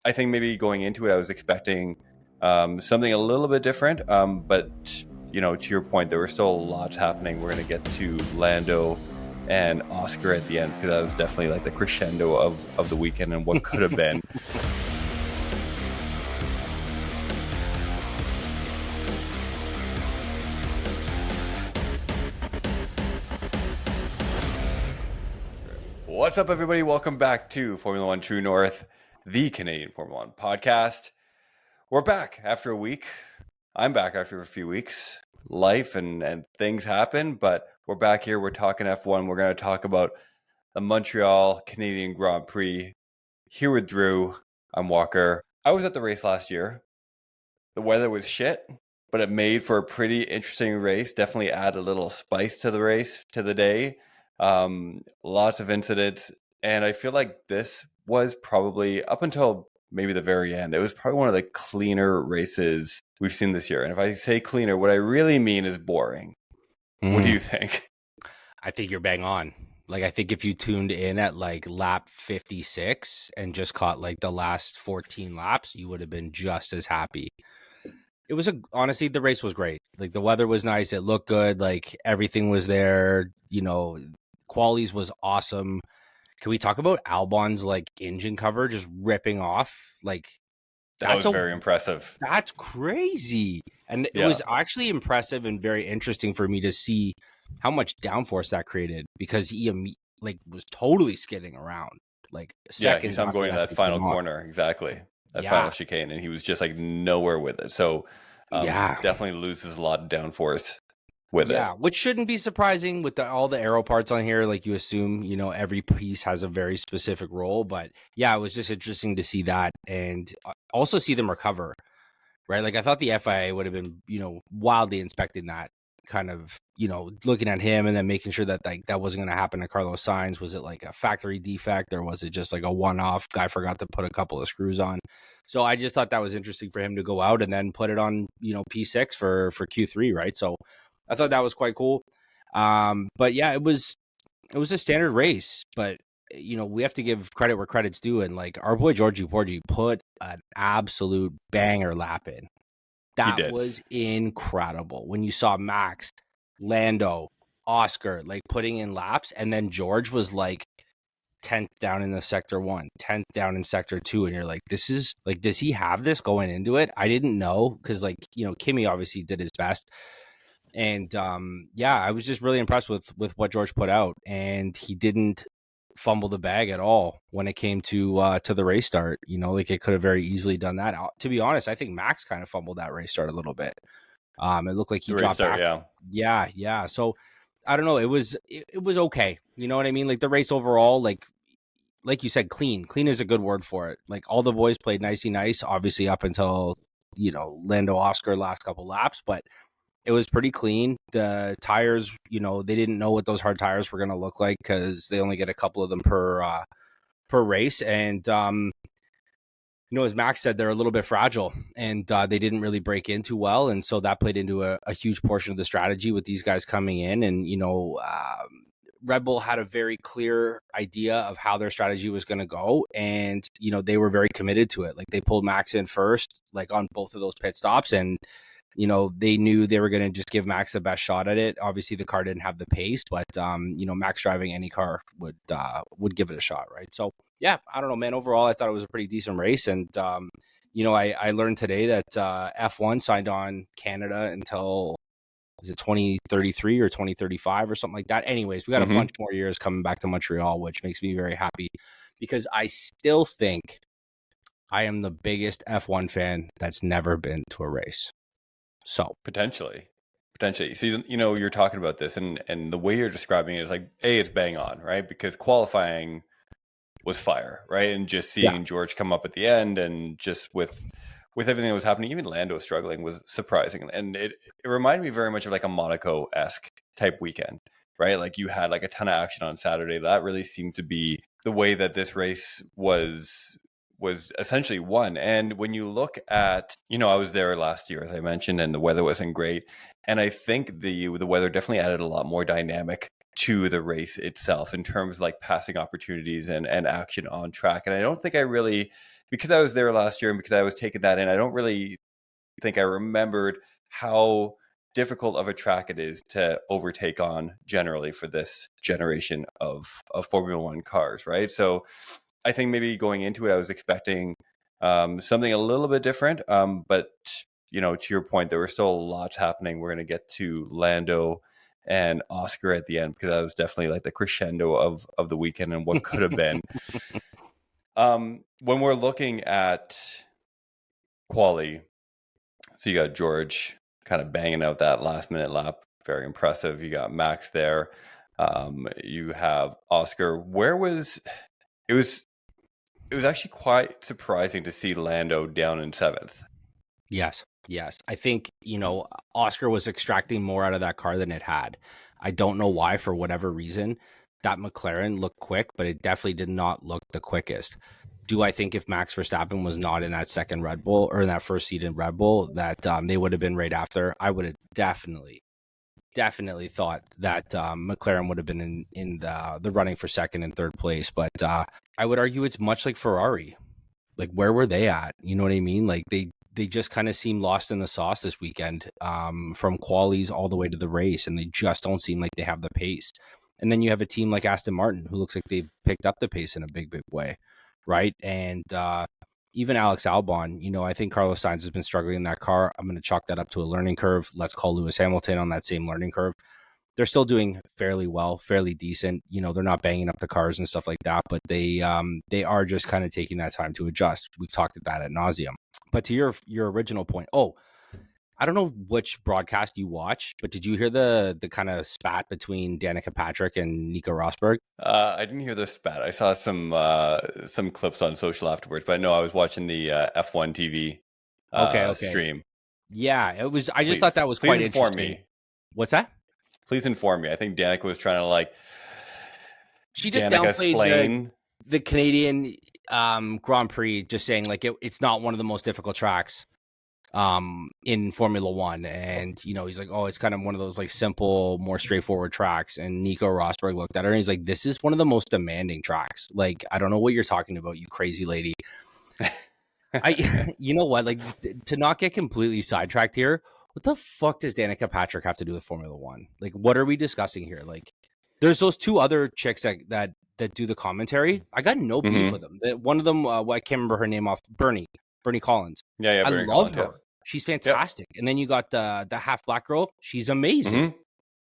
I think maybe going into it, I was expecting something a little bit different. But to your point, there were still lots happening. We're going to get to Lando and Oscar at the end, because that was definitely like the crescendo of the weekend and what could have been. What's up, everybody? Welcome back to Formula One True North, the Canadian Formula One podcast. We're back after a week. I'm back after a few weeks. Life and things happen, but we're back here. We're talking F1. We're going to talk about the Montreal Canadian Grand Prix. Here with Drew, I'm Walker. I was at the race last year. The weather was shit, but it made for a pretty interesting race. Definitely add a little spice to the race, to the day. Lots of incidents, and I feel like this was probably, up until maybe the very end, it was probably one of the cleaner races we've seen this year. And if I say cleaner, what I really mean is boring. What do you think? I think you're bang on. Like, I think if you tuned in at like lap 56 and just caught like the last 14 laps, you would have been just as happy. It was honestly, the race was great. Like, the weather was nice. It looked good. Like, everything was there. Qualies was awesome. Can we talk about Albon's like engine cover just ripping off? Like, that was very impressive. That's crazy. And it was actually impressive and very interesting for me to see how much downforce that created, because he was totally skidding around. Like, seconds. Yeah, I'm going to that final corner. Exactly. That final chicane, and he was just like nowhere with it. So definitely loses a lot of downforce with it. Yeah, which shouldn't be surprising with all the aero parts on here. Like, you assume, every piece has a very specific role. But yeah, it was just interesting to see that, and also see them recover, right? Like, I thought the FIA would have been, wildly inspecting that, kind of, looking at him and then making sure that that wasn't going to happen to Carlos Sainz. Was it like a factory defect, or was it just like a one-off? Guy forgot to put a couple of screws on. So I just thought that was interesting for him to go out and then put it on, P6 for Q3, right? So I thought that was quite cool. But yeah, it was a standard race, but we have to give credit where credit's due, and like, our boy Georgie Porgy put an absolute banger lap in. That was incredible. When you saw Max, Lando, Oscar like putting in laps, and then George was like 10th down in the sector 1, 10th down in sector 2, and you're like, this is like, does he have this going into it? I didn't know, because Kimi obviously did his best. And I was just really impressed with what George put out, and he didn't fumble the bag at all when it came to the race start. Like, it could have very easily done that. To be honest, I think Max kind of fumbled that race start a little bit. It looked like he dropped back. Yeah. So I don't know. It was okay. You know what I mean? Like, the race overall, like you said, clean is a good word for it. Like, all the boys played nicey nice, obviously up until Lando, Oscar last couple laps, but it was pretty clean. The tires, they didn't know what those hard tires were going to look like, because they only get a couple of them per race. And, as Max said, they're a little bit fragile, and they didn't really break in too well. And so that played into a huge portion of the strategy with these guys coming in. And, Red Bull had a very clear idea of how their strategy was going to go. And, they were very committed to it. Like, they pulled Max in first, like on both of those pit stops, and they knew they were going to just give Max the best shot at it. Obviously, the car didn't have the pace, but, Max driving any car would give it a shot, right? So, yeah, I don't know, man. Overall, I thought it was a pretty decent race. And, I learned today that F1 signed on Canada until, is it 2033 or 2035 or something like that? Anyways, we got a bunch more years coming back to Montreal, which makes me very happy, because I still think I am the biggest F1 fan that's never been to a race. So potentially. See, you're talking about this, and the way you're describing it is like, it's bang on, right? Because qualifying was fire, right? And just seeing George come up at the end, and just with everything that was happening, even Lando struggling, was surprising. And it reminded me very much of like a Monaco-esque type weekend, right? Like, you had like a ton of action on Saturday. That really seemed to be the way that this race was essentially won. And when you look at, I was there last year, as I mentioned, and the weather wasn't great. And I think the weather definitely added a lot more dynamic to the race itself in terms of like passing opportunities and action on track. And I don't think I really, because I was there last year and because I was taking that in, I don't really think I remembered how difficult of a track it is to overtake on generally for this generation of Formula One cars, right? So I think maybe going into it, I was expecting something a little bit different. But, you know, to your point, there were still lots happening. We're going to get to Lando and Oscar at the end, because that was definitely like the crescendo of the weekend and what could have been. When we're looking at quali, so you got George kind of banging out that last minute lap, very impressive. You got Max there. You have Oscar. It was actually quite surprising to see Lando down in 7th. Yes. I think, you know, Oscar was extracting more out of that car than it had. I don't know why, for whatever reason. That McLaren looked quick, but it definitely did not look the quickest. Do I think if Max Verstappen was not in that second Red Bull, or in that first seat in Red Bull, that they would have been right after? I would have definitely thought that McLaren would have been in the running for second and third place. But I would argue it's much like Ferrari. Like, where were they at? You know what I mean? Like, they just kind of seem lost in the sauce this weekend, from qualies all the way to the race, and they just don't seem like they have the pace. And then you have a team like Aston Martin, who looks like they've picked up the pace in a big way, right? And even Alex Albon, you know, I think Carlos Sainz has been struggling in that car. I'm going to chalk that up to a learning curve. Let's call Lewis Hamilton on that same learning curve. They're still doing fairly well, fairly decent. You know, they're not banging up the cars and stuff like that, but they are just kind of taking that time to adjust. We've talked about that ad nauseum. But to your original point, I don't know which broadcast you watch, but did you hear the kind of spat between Danica Patrick and Nico Rosberg? I didn't hear the spat. I saw some clips on social afterwards, but no, I was watching the F1 TV okay. stream. Yeah, it was. I just thought that was quite interesting. Inform me. What's that? Please inform me. I think Danica was trying to like. She just downplayed the Canadian Grand Prix, just saying like it's not one of the most difficult tracks in Formula One. And, you know, he's like, it's kind of one of those like simple, more straightforward tracks. And Nico Rosberg looked at her and he's like, this is one of the most demanding tracks. Like, I don't know what you're talking about, you crazy lady. You know what, like, to not get completely sidetracked here, what the fuck does Danica Patrick have to do with Formula One? Like, what are we discussing here? Like, there's those two other chicks that do the commentary. I got no beef with them. One of them, I can't remember her name off. Bernie Collins. Yeah. I love her. Yeah. She's fantastic. Yep. And then you got the half black girl. She's amazing.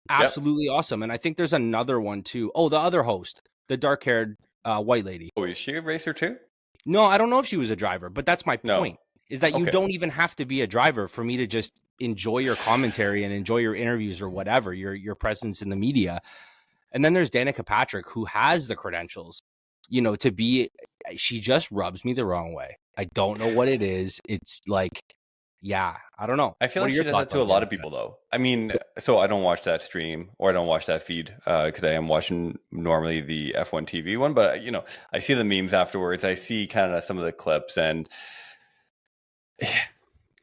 Absolutely awesome. And I think there's another one too. Oh, the other host, the dark haired white lady. Oh, is she a racer too? No, I don't know if she was a driver, but that's my point. Is that you don't even have to be a driver for me to just enjoy your commentary and enjoy your interviews or whatever, your presence in the media. And then there's Danica Patrick, who has the credentials, you know, to be, she just rubs me the wrong way. I don't know what it is. It's like, yeah, I don't know. I feel like she does that to a lot of people, though. I mean, so I don't watch that stream or I don't watch that feed because I am watching normally the F1 TV one. But, you know, I see the memes afterwards. I see kind of some of the clips. And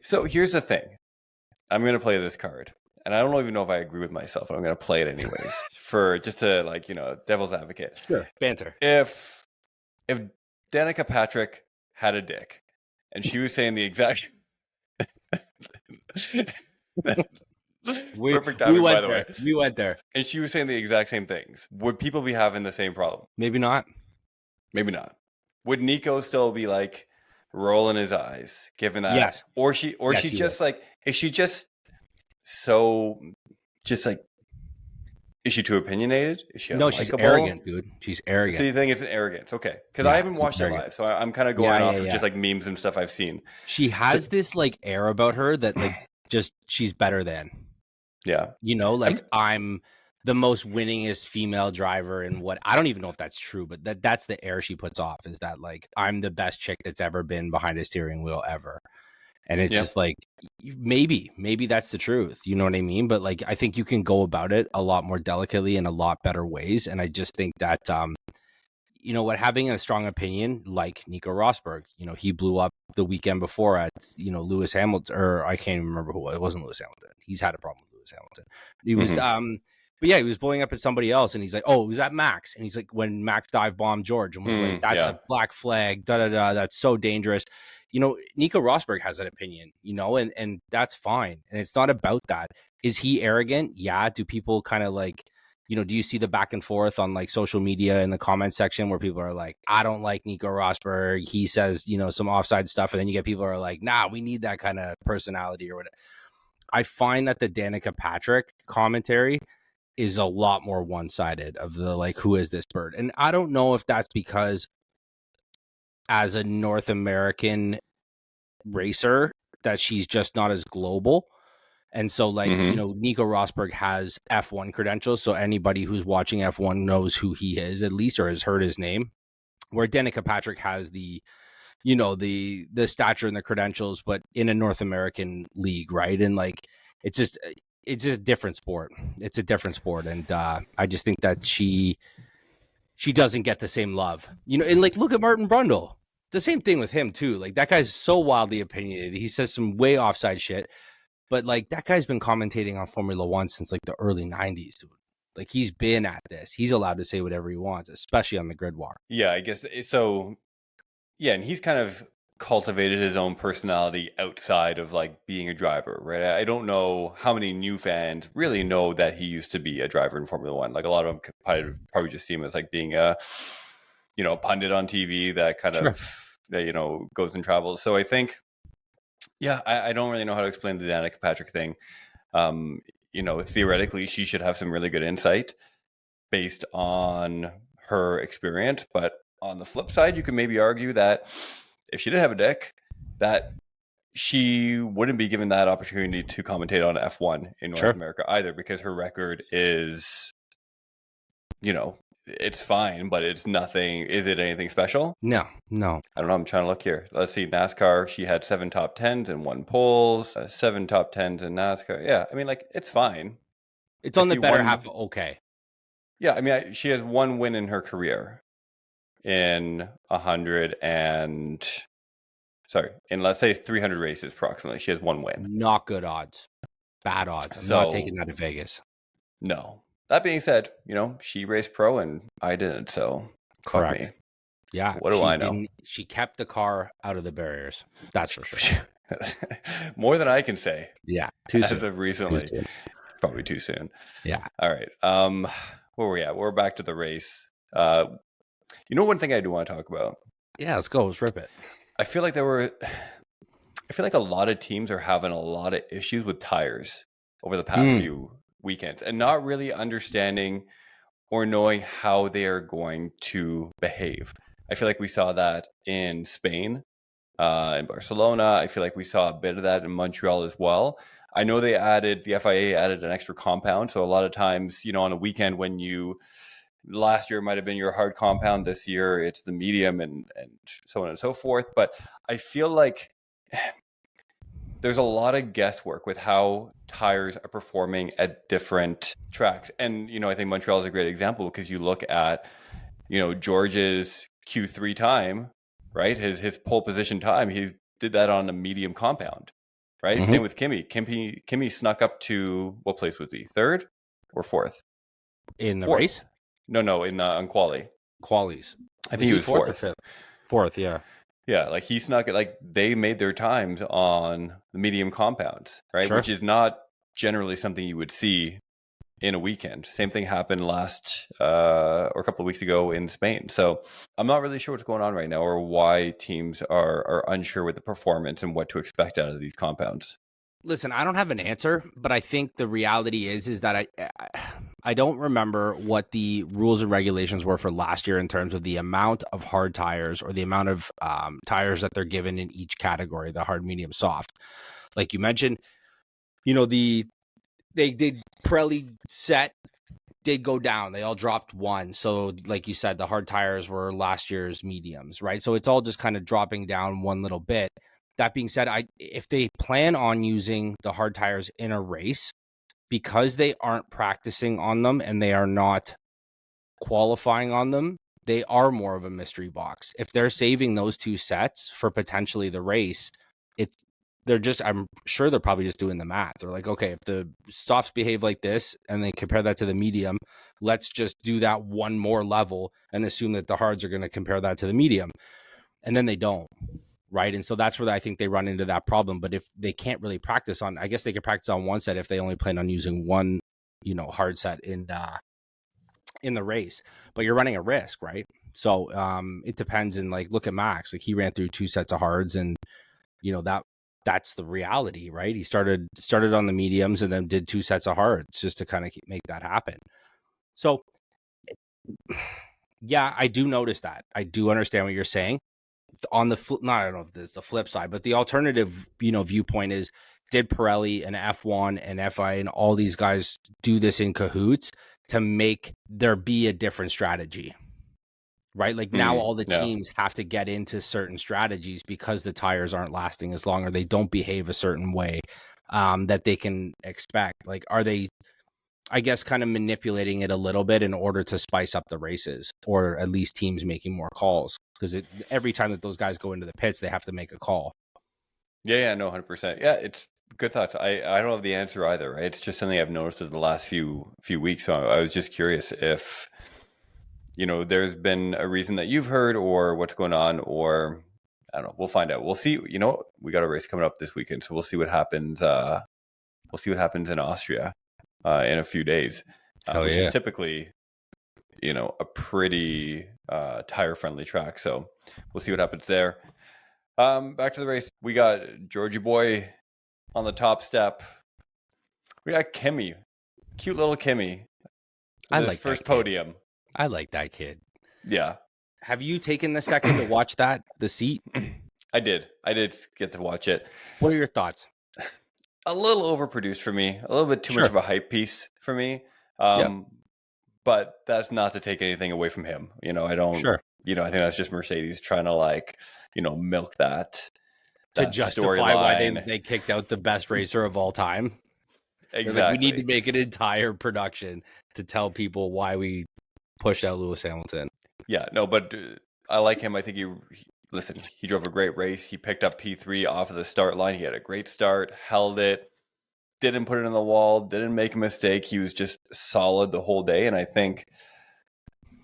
so here's the thing. I'm going to play this card. And I don't even know if I agree with myself. I'm going to play it anyways for just to, like, you know, devil's advocate. Sure. Banter. If Danica Patrick had a dick and she was saying the exact perfect timing, by the way. We went there. And she was saying the exact same things. Would people be having the same problem? Maybe not. Maybe not. Would Nico still be like rolling his eyes, given that? Yes. Or she just like, is she just so just like, is she too opinionated? Is she unlikable? No, she's arrogant, dude. She's arrogant. So you think it's an arrogance? Okay. Because I haven't watched it live, so I'm kind of going off of just like memes and stuff I've seen. She has this like air about her that like just she's better than. Yeah. You know, like I'm the most winningest female driver and what I don't even know if that's true, but that's the air she puts off, is that like I'm the best chick that's ever been behind a steering wheel ever. And it's just like, maybe that's the truth. You know what I mean? But like, I think you can go about it a lot more delicately in a lot better ways. And I just think that, you know what, having a strong opinion like Nico Rosberg, you know, he blew up the weekend before at, you know, Lewis Hamilton, or I can't even remember who it wasn't Lewis Hamilton. He's had a problem with Lewis Hamilton. He was, But yeah, he was blowing up at somebody else, and he's like, "Oh, it was at Max," and he's like, "When Max dive bombed George," and was like, "That's a black flag, da da da. That's so dangerous." Nico Rosberg has an opinion, and that's fine, and it's not about that. Is he arrogant? Yeah. Do people kind of like, do you see the back and forth on like social media in the comment section where people are like, "I don't like Nico Rosberg. He says, some offside stuff," and then you get people who are like, "Nah, we need that kind of personality or whatever." I find that the Danica Patrick commentary is a lot more one-sided of the like, who is this bird? And I don't know if that's because as a North American racer that she's just not as global. And so like, Nico Rosberg has F1 credentials. So anybody who's watching F1 knows who he is at least, or has heard his name, where Danica Patrick has the stature and the credentials, but in a North American league. Right. And like, it's a different sport. It's a different sport. And I just think that she doesn't get the same love, and like, look at Martin Brundle. The same thing with him too. Like, that guy's so wildly opinionated. He says some way offside shit, but like, that guy's been commentating on Formula One since like the early 90s. Dude. Like, he's been at this. He's allowed to say whatever he wants, especially on the grid walk. Yeah, I guess so. Yeah, and he's kind of cultivated his own personality outside of like being a driver, right? I don't know how many new fans really know that he used to be a driver in Formula One. Like, a lot of them probably just see him as like being a pundit on TV that kind of that goes and travels. So I think, yeah, I don't really know how to explain the Danica Patrick thing. Theoretically, she should have some really good insight based on her experience, but on the flip side, you can maybe argue that if she didn't have a dick, that she wouldn't be given that opportunity to commentate on F1 in North America either, because her record is, it's fine, but it's nothing. Is it anything special? No. I don't know. I'm trying to look here. Let's see. NASCAR, she had 7 top 10s and 1 poles, 7 top 10s in NASCAR. Yeah, I mean, like, it's fine. It's on the better half of okay. Yeah, I mean, she has 1 win in her career. In let's say 300 races approximately, she has 1 win. Not good odds. Bad odds. I'm not taking that to Vegas. No. That being said, she raced pro and I didn't, so correct. Fuck me. Yeah. What do I know? She kept the car out of the barriers. That's for sure. More than I can say. Yeah. As of recently. Probably too soon. Yeah. All right. Where were we at? We're back to the race. One thing I do want to talk about. Yeah, let's go. Let's rip it. I feel like a lot of teams are having a lot of issues with tires over the past few weekends and not really understanding or knowing how they are going to behave. I feel like we saw that in Spain, in Barcelona. I feel like we saw a bit of that in Montreal as well. I know the FIA added an extra compound. So a lot of times, on a weekend when last year might have been your hard compound, this year it's the medium and so on and so forth. But I feel like there's a lot of guesswork with how tires are performing at different tracks. And, I think Montreal is a great example because you look at, George's Q3 time, right? His pole position time, he did that on a medium compound, right? Same with Kimi. Kimi snuck up to, what place was he? 3rd or 4th? In the race? No, on quali. Qualies. I think he was 4th. 4th, yeah. Yeah, like he snuck it. Like, they made their times on the medium compounds, right? Sure. Which is not generally something you would see in a weekend. Same thing happened last or a couple of weeks ago in Spain. So I'm not really sure what's going on right now or why teams are unsure with the performance and what to expect out of these compounds. Listen, I don't have an answer, but I think the reality is that I don't remember what the rules and regulations were for last year in terms of the amount of hard tires or the amount of tires that they're given in each category, the hard, medium, soft. Like you mentioned, they did Pirelli set did go down. They all dropped 1. So like you said, the hard tires were last year's mediums, right? So it's all just kind of dropping down one little bit. That being said, if they plan on using the hard tires in a race, because they aren't practicing on them and they are not qualifying on them, they are more of a mystery box. If they're saving those 2 sets for potentially the race, I'm sure they're probably just doing the math. They're like, okay, if the softs behave like this and they compare that to the medium, let's just do that one more level and assume that the hards are going to compare that to the medium. And then they don't. Right. And so that's where I think they run into that problem. But if they can't really practice on, I guess they could practice on one set if they only plan on using one, hard set in the race, but you're running a risk, right? So it depends. And like, look at Max, like he ran through 2 sets of hards and, that's the reality, right? He started on the mediums and then did 2 sets of hards just to kind of make that happen. So yeah, I do notice that. I do understand what you're saying. On the I don't know if this is the flip side, but the alternative, viewpoint is, did Pirelli and F1 and FI and all these guys do this in cahoots to make there be a different strategy? Right? Like now all the teams have to get into certain strategies because the tires aren't lasting as long or they don't behave a certain way that they can expect. Like, are they, I guess, kind of manipulating it a little bit in order to spice up the races, or at least teams making more calls? Because every time that those guys go into the pits, they have to make a call. Yeah, no, 100%. Yeah, it's good thoughts. I don't have the answer either, right? It's just something I've noticed in the last few weeks. So I was just curious if, there's been a reason that you've heard or what's going on, or I don't know. We'll find out. We'll see. We got a race coming up this weekend, so we'll see what happens. We'll see what happens in Austria in a few days, which is typically, a pretty tire-friendly track. So we'll see what happens there. Back to the race. We got Georgie Boy on the top step. We got Kimi, cute little Kimi. I like first podium. I like that kid. Yeah. Have you taken the second to watch the seat? I did get to watch it. What are your thoughts? A little overproduced for me. A little bit too much of a hype piece for me. But that's not to take anything away from him. I don't. Sure. I think that's just Mercedes trying to milk that to justify why they kicked out the best racer of all time. Exactly. Like, we need to make an entire production to tell people why we pushed out Lewis Hamilton. Yeah, no, but I like him. I think he drove a great race. He picked up P3 off of the start line. He had a great start, held it, didn't put it in the wall, didn't make a mistake. He was just solid the whole day. And I think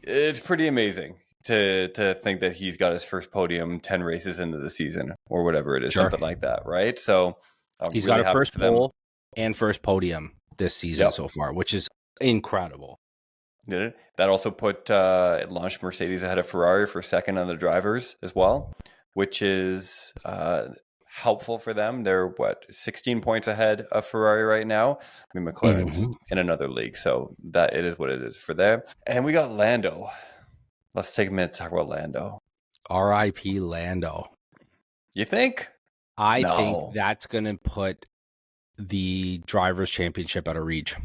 it's pretty amazing to think that he's got his first podium 10 races into the season or whatever it is, something like that, right? So he's got a first pole and first podium this season so far, which is incredible. Did it? That also it launched Mercedes ahead of Ferrari for second on the drivers as well, which is helpful for them. They're 16 points ahead of Ferrari right now. I mean, McLaren's in another league, so that it is what it is for them. And we got Lando. Let's take a minute to talk about Lando. R.I.P. Lando. You think? I think that's going to put the Drivers' Championship out of reach.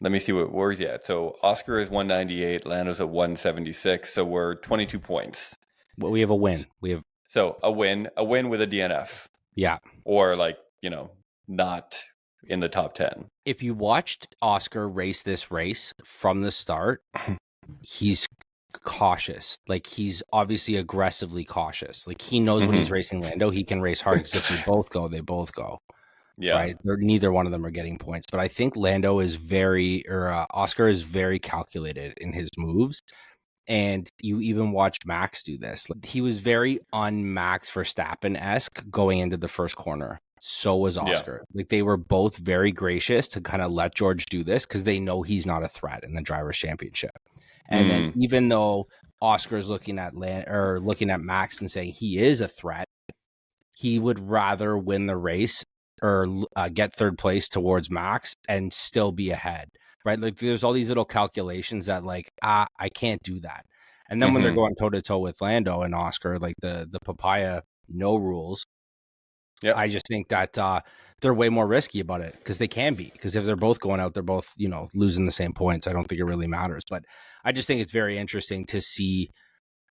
Let me see where he's at. So Oscar is 198, Lando's at 176, so we're 22 points. Well, we have a win. So a win with a DNF. Yeah. Or not in the top 10. If you watched Oscar race this race from the start, he's cautious. Like, he's obviously aggressively cautious. Like, he knows when he's racing Lando, he can race hard, because if they both go. Yeah. Right. Neither one of them are getting points, but I think Oscar is very calculated in his moves. And you even watched Max do this. He was very un-Max Verstappen-esque going into the first corner. So was Oscar. Like, they were both very gracious to kind of let George do this because they know he's not a threat in the Drivers' Championship. And then even though Oscar's looking at Max and saying he is a threat, he would rather win the race or get third place towards Max and still be ahead, right? Like, there's all these little calculations that I can't do that. And then when they're going toe to toe with Lando and Oscar, like the papaya, no rules. Yeah, I just think that they're way more risky about it because they can be. Because if they're both going out, they're both losing the same points. I don't think it really matters. But I just think it's very interesting to see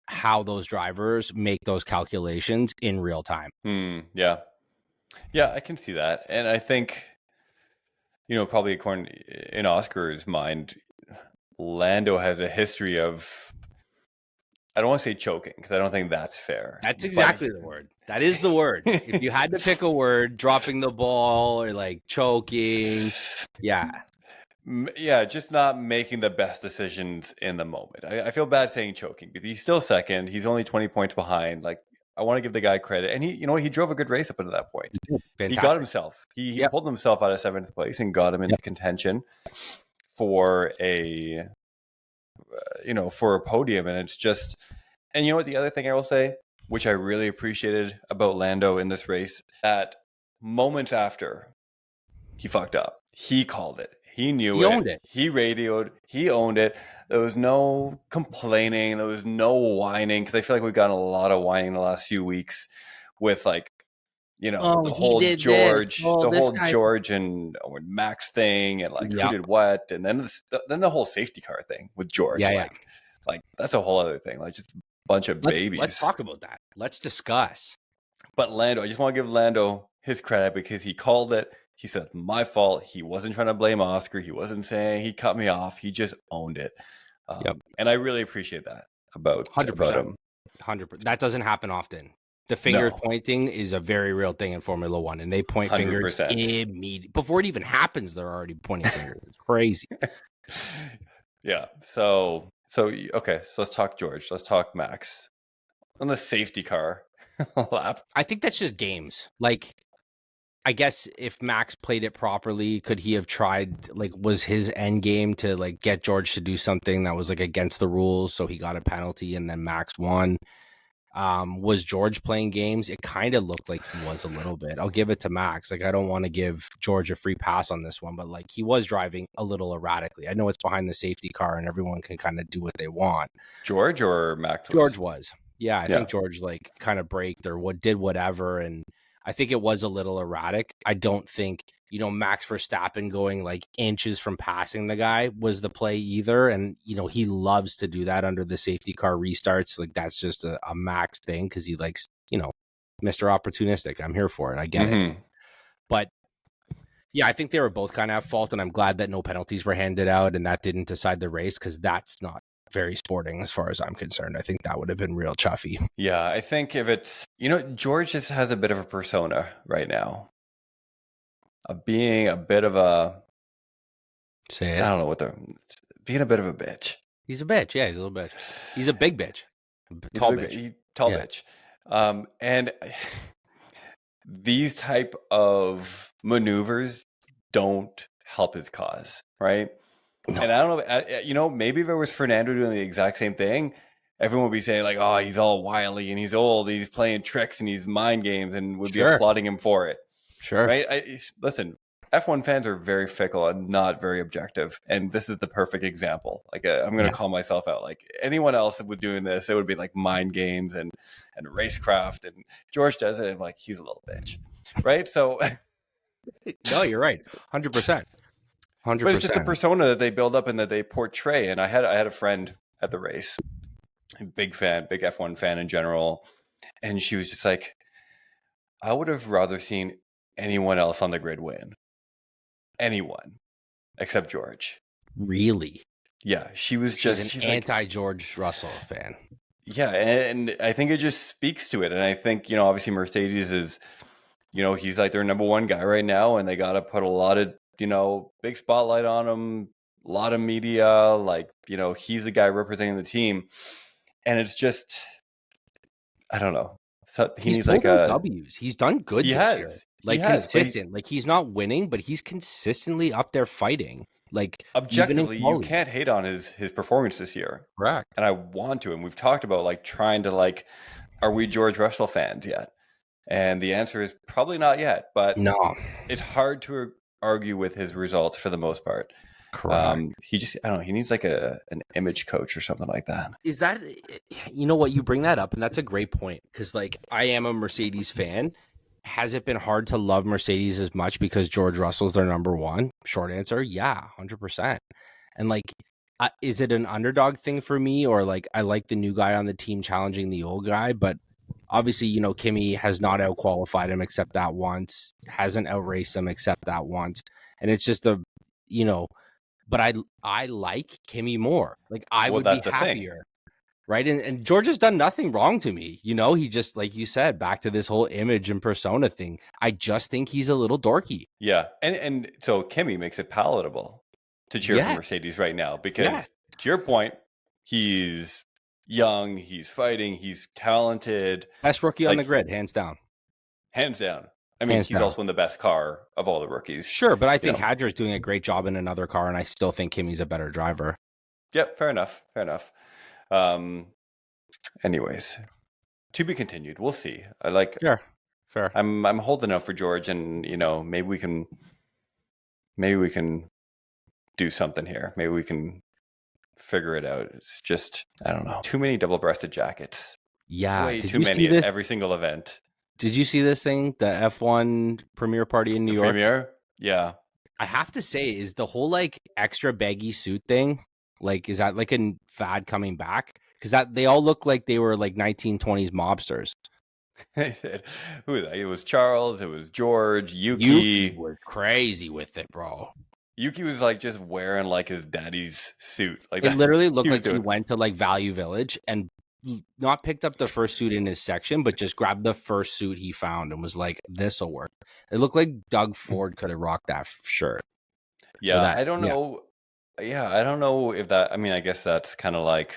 how those drivers make those calculations in real time. Yeah, I can see that. And I think, probably according in Oscar's mind, Lando has a history of I don't want to say choking because I don't think that's fair. That's exactly the word. That is the word. If you had to pick a word, dropping the ball or like choking, yeah. Yeah, just not making the best decisions in the moment. I feel bad saying choking, but he's still second. He's only 20 points behind. Like, I want to give the guy credit. And he drove a good race up until that point. Fantastic. He got himself. He pulled himself out of 7th place and got him into contention for a podium. And it's just, and you know what, the other thing I will say, which I really appreciated about Lando in this race, that moments after he fucked up, he called it. He knew He owned it. He radioed. He owned it. There was no complaining. There was no whining, because I feel like we've gotten a lot of whining the last few weeks with, like, the whole George, George and Max thing, and like who did what, and then the whole safety car thing with George. Like that's a whole other thing. Like, just a bunch of babies. Let's talk about that. Let's discuss. But Lando, I just want to give Lando his credit because he called it. He said, my fault. He wasn't trying to blame Oscar. He wasn't saying he cut me off. He just owned it. And I really appreciate that about 100%. him. 100%. That doesn't happen often. The finger pointing is a very real thing in Formula One, and they point 100%. Fingers immediately. Before it even happens, they're already pointing fingers. It's crazy. Yeah. So okay. So let's talk George. Let's talk Max on the safety car lap. I think that's just games. Like, I guess if Max played it properly, could he have tried, like, was his end game to, like, get George to do something that was, like, against the rules, so he got a penalty and then Max won? Was George playing games? It kind of looked like he was a little bit. I'll give it to Max. Like, I don't want to give George a free pass on this one, but, like, he was driving a little erratically. I know it's behind the safety car and everyone can kind of do what they want. George or Max? George was. Yeah, I think George, like, kind of braked or did whatever, and I think it was a little erratic. I don't think, Max Verstappen going like inches from passing the guy was the play either. And, he loves to do that under the safety car restarts. Like, that's just a Max thing because he likes, Mr. Opportunistic. I'm here for it. I get it. But yeah, I think they were both kind of at fault. And I'm glad that no penalties were handed out and that didn't decide the race, because that's not very sporting as far as I'm concerned. I think that would have been real chuffy. Yeah, I think if it's, George just has a bit of a persona right now of being a bit of a, say it. I don't know being a bit of a bitch. He's a bitch. Yeah, he's a little bitch. He's a big bitch. Tall bitch. Bitch. And these type of maneuvers don't help his cause, right? No. And I don't know, maybe if it was Fernando doing the exact same thing, everyone would be saying like, oh, he's all wily and he's old, and he's playing tricks and he's mind games, and would be applauding him for it. Sure. Right? Listen, F1 fans are very fickle and not very objective. And this is the perfect example. Like, I'm going to call myself out. Like, anyone else would doing this, it would be like mind games and racecraft. And George does it, and I'm like, he's a little bitch. Right? So. No, you're right. 100%. 100%. But it's just a persona that they build up and that they portray. And I had a friend at the race, a big fan, big F1 fan in general. And she was just like, I would have rather seen anyone else on the grid win. Anyone except George. Really? Yeah. She's an anti-George Russell fan. Yeah. And I think it just speaks to it. And I think, obviously Mercedes is, he's like their number one guy right now. And they got to put a lot of, big spotlight on him, a lot of media, like, he's the guy representing the team. And it's just, I don't know. So he needs like a W's. He's done good this year. Like, consistent. Like, he's not winning, but he's consistently up there fighting. Like, objectively, you can't hate on his performance this year. Correct. And I want to. And we've talked about like trying to like, are we George Russell fans yet? And the answer is probably not yet. But no, it's hard to argue with his results for the most part. Correct. He just, I don't know, he needs like an image coach or something like that. Is that, what, you bring that up, and that's a great point, because like, I am a Mercedes fan. Has it been hard to love Mercedes as much because George Russell's their number one? Short answer, yeah, 100%. And like, is it an underdog thing for me, or like, I like the new guy on the team challenging the old guy? But obviously, Kimi has not out-qualified him except that once, hasn't outraced him except that once. And it's just but I like Kimi more. Like, I would be happier. right? And George has done nothing wrong to me. He just, like you said, back to this whole image and persona thing. I just think he's a little dorky. Yeah. And so Kimi makes it palatable to cheer for Yeah. Mercedes right now because, Yeah. to your point, he's young, he's fighting, he's talented. Best rookie on the grid, hands down. Hands down. I mean, he's also in the best car of all the rookies. Sure, but I think Hadjar's doing a great job in another car, and I still think Kimi's a better driver. Yep, fair enough. Anyways, to be continued. We'll see. Fair. I'm holding out for George, and maybe we can do something here. Maybe we can figure it out. It's just, I don't know, too many double-breasted jackets. Yeah, way too many at every single event. Did you see this thing, the F1 premiere party in New York? Premiere? Yeah. I have to say, is the whole extra baggy suit thing, is that a fad coming back? Because they all look like they were 1920s mobsters. Who was that? It was Charles. It was George. Yuki was crazy with it, bro. Yuki was just wearing his daddy's suit. It literally looked like he went to Value Village and not picked up the first suit in his section, but just grabbed the first suit he found and was like, "This'll work." It looked like Doug Ford could have rocked that shirt. Yeah, I don't know. Yeah, I don't know if that. I mean, I guess that's kind of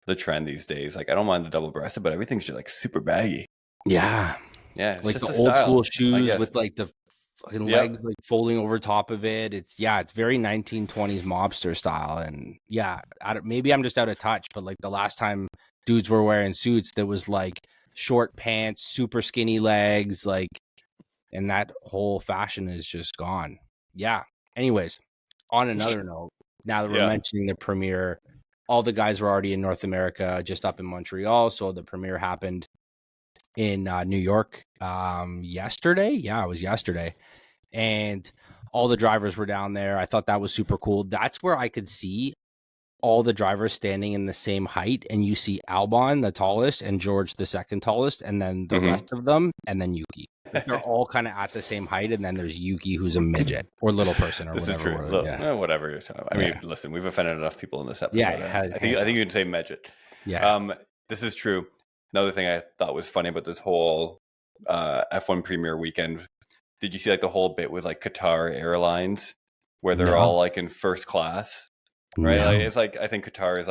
the trend these days. I don't mind the double-breasted, but everything's just super baggy. Yeah, it's like just the old school shoes with the fucking legs folding over top of it. It's very 1920s mobster style, and maybe I'm just out of touch, but the last time dudes were wearing suits, that was short pants, super skinny legs, and that whole fashion is just gone. Yeah. Anyways, on another note, now that we're mentioning the premiere, all the guys were already in North America, just up in Montreal. So the premiere happened in New York yesterday. Yeah, it was yesterday. And all the drivers were down there. I thought that was super cool. That's where I could see all the drivers standing in the same height, and you see Albon, the tallest, and George, the second tallest, and then the rest of them, and then Yuki. They're all kind of at the same height, and then there's Yuki, who's a midget or little person or this whatever. This is true. Whatever you're talking about. I mean, listen, we've offended enough people in this episode. Yeah, I think you can say midget. Yeah. This is true. Another thing I thought was funny about this whole F1 premiere weekend. Did you see the whole bit with Qatar Airlines, where they're all in first class? Right, No. It's I think Qatar is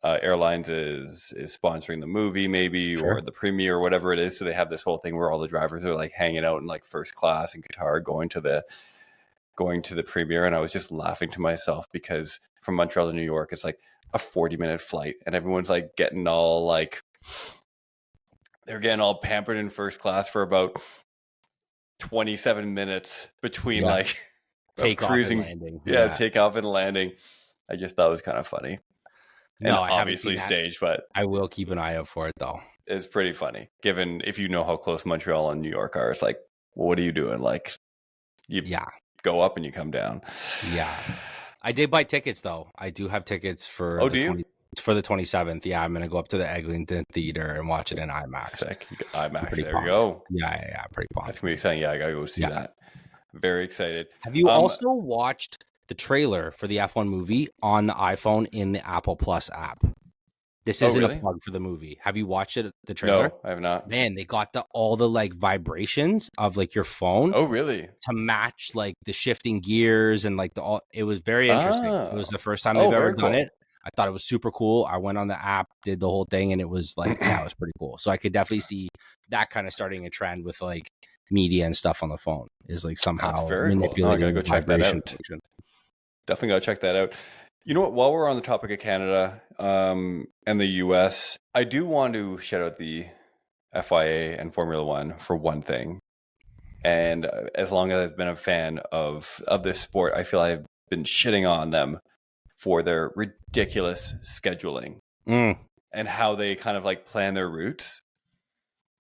Airlines is sponsoring the movie maybe or the premiere or whatever it is. So they have this whole thing where all the drivers are hanging out in first class in Qatar, going to the premiere, and I was just laughing to myself because from Montreal to New York, it's a 40-minute flight, and everyone's getting all they're getting all pampered in first class for about 27 minutes between cruising, and landing. Takeoff and landing. I just thought it was kind of funny. And no, I obviously staged, but I will keep an eye out for it though. It's pretty funny, given if you know how close Montreal and New York are. It's well, what are you doing? You go up and you come down. Yeah, I did buy tickets though. I do have tickets for. Oh, do you? For the 27th, yeah, I'm gonna go up to the Eglinton Theater and watch it in IMAX. Sick. IMAX. There you go. Yeah, pretty pumped. That's gonna be exciting. Yeah, I gotta go see that. Very excited. Have you also watched the trailer for the F1 movie on the iPhone in the Apple Plus app? This isn't a plug for the movie. Have you watched it? The trailer? No, I have not. Man, they got all the vibrations of your phone. Oh, really? To match the shifting gears and it was very interesting. It was the first time they've ever done it. I thought it was super cool. I went on the app, did the whole thing, and it was it was pretty cool. So I could definitely see that kind of starting a trend with media and stuff on the phone is somehow manipulating. Cool. I gotta go check that out. Definitely gotta check that out. You know what? While we're on the topic of Canada and the US, I do want to shout out the FIA and Formula One for one thing. And as long as I've been a fan of this sport, I feel I've been shitting on them for their ridiculous scheduling and how they kind of plan their routes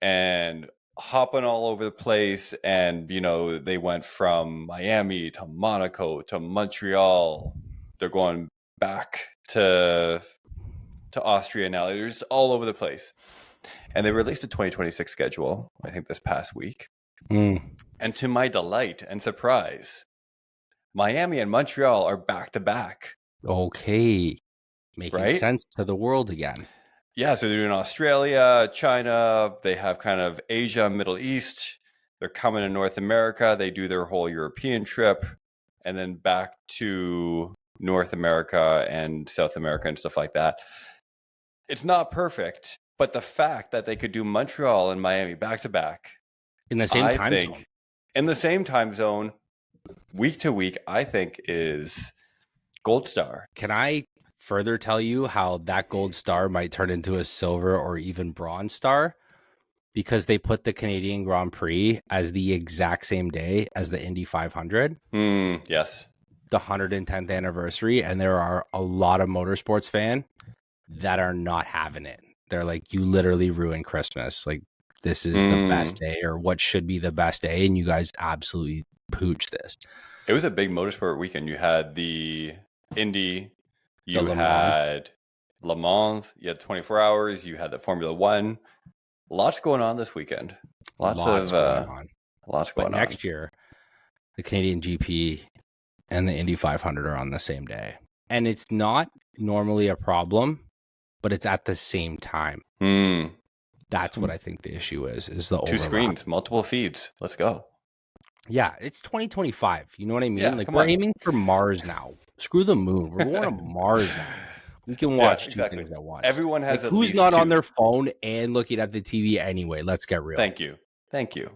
and hopping all over the place. And, they went from Miami to Monaco to Montreal. They're going back to Austria now. They're just all over the place. And they released a 2026 schedule, I think, this past week. And to my delight and surprise, Miami and Montreal are back to back. Okay. Making sense to the world again. Yeah, so they're doing Australia, China. They have kind of Asia, Middle East. They're coming to North America. They do their whole European trip and then back to North America and South America and stuff like that. It's not perfect, but the fact that they could do Montreal and Miami back to back in the same time zone. In the same time zone, week to week, I think is gold star. Can I further tell you how that gold star might turn into a silver or even bronze star? Because they put the Canadian Grand Prix as the exact same day as the Indy 500. Yes. The 110th anniversary. And there are a lot of motorsports fans that are not having it. They're like, you literally ruined Christmas. Like, this is the best day, or what should be the best day. And you guys absolutely pooched this. It was a big motorsport weekend. You had the Indy, you had Le Mans, you had 24 hours, you had the Formula One. Lots going on this weekend. Lots going on. But next year, the Canadian GP and the Indy 500 are on the same day. And it's not normally a problem, but it's at the same time. That's what I think the issue is the overlap. 2 screens, multiple feeds. Let's go. Yeah, it's 2025. You know what I mean? Yeah, like, we're aiming for Mars now. Screw the moon. We're going to Mars now. We can watch two things at once. Everyone has at who's least not 2. on their phone and looking at the TV anyway? Let's get real. Thank you. Right?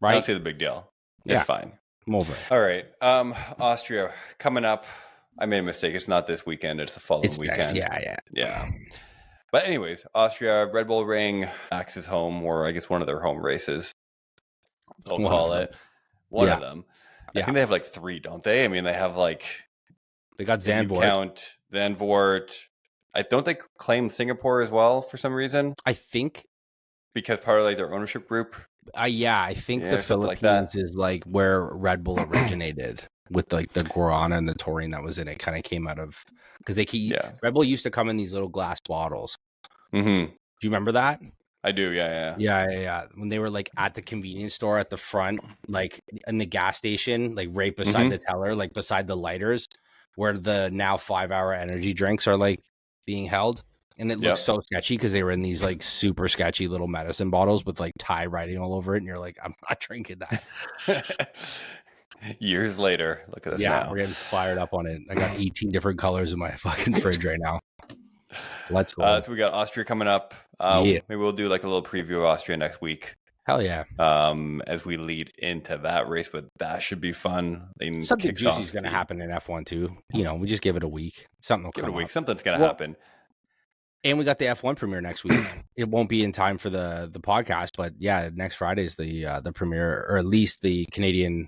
I don't see the big deal. It's fine. I'm over it. All right. Austria coming up. I made a mistake. It's not this weekend. It's the following weekend. Yeah. But anyways, Austria, Red Bull Ring, Max's home, or I guess one of their home races. They'll call it one of them. I think they have like 3, don't they? I mean, they have like... They got Zandvoort. Count Zandvoort. I don't think claim Singapore as well for some reason. I think because part of like their ownership group. I think the Philippines is like where Red Bull originated with like the guarana and the taurine that was in it. Kind of came out of because they keep Red Bull used to come in these little glass bottles. Mm-hmm. Do you remember that? I do. Yeah. When they were like at the convenience store at the front, like in the gas station, like right beside the teller, like beside the lighters, where the now 5-hour energy drinks are like being held. And it looks so sketchy because they were in these like super sketchy little medicine bottles with like Thai writing all over it. And you're like, I'm not drinking that. Years later, look at us now. Yeah, we're getting fired up on it. I got 18 different colors in my fucking fridge right now. Let's go. So we got Austria coming up. Maybe we'll do like a little preview of Austria next week. Hell yeah. As we lead into that race, but that should be fun. Something juicy is going to happen in F1 too. You know, we just give it a week. Something will come up. Something's going to happen. And we got the F1 premiere next week. It won't be in time for the podcast, but yeah, next Friday is the premiere, or at least the Canadian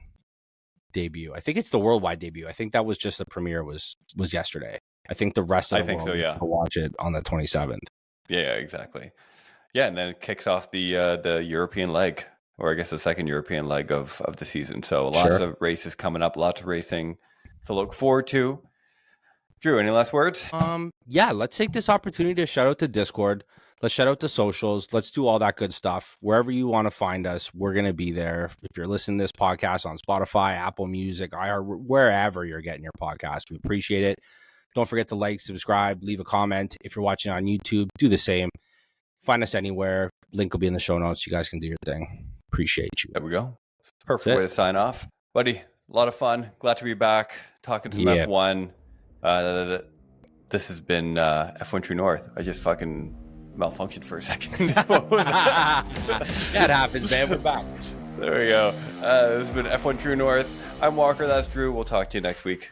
debut. I think it's the worldwide debut. I think that was just the premiere was yesterday. I think the rest of the world will watch it on the 27th. Yeah, exactly. Yeah, and then it kicks off the European leg, or I guess the second European leg of the season. So lots of races coming up, lots of racing to look forward to. Drew, any last words? Yeah, let's take this opportunity to shout out to Discord. Let's shout out to socials. Let's do all that good stuff. Wherever you want to find us, we're going to be there. If you're listening to this podcast on Spotify, Apple Music, iHeart, wherever you're getting your podcast, we appreciate it. Don't forget to like, subscribe, leave a comment. If you're watching on YouTube, do the same. Find us anywhere. Link will be in the show notes. You guys can do your thing. Appreciate you. There we go. Perfect way to sign off. Buddy, a lot of fun. Glad to be back. Talking some F1. This has been F1 True North. I just fucking malfunctioned for a second. That happens, man. We're back. There we go. This has been F1 True North. I'm Walker. That's Drew. We'll talk to you next week.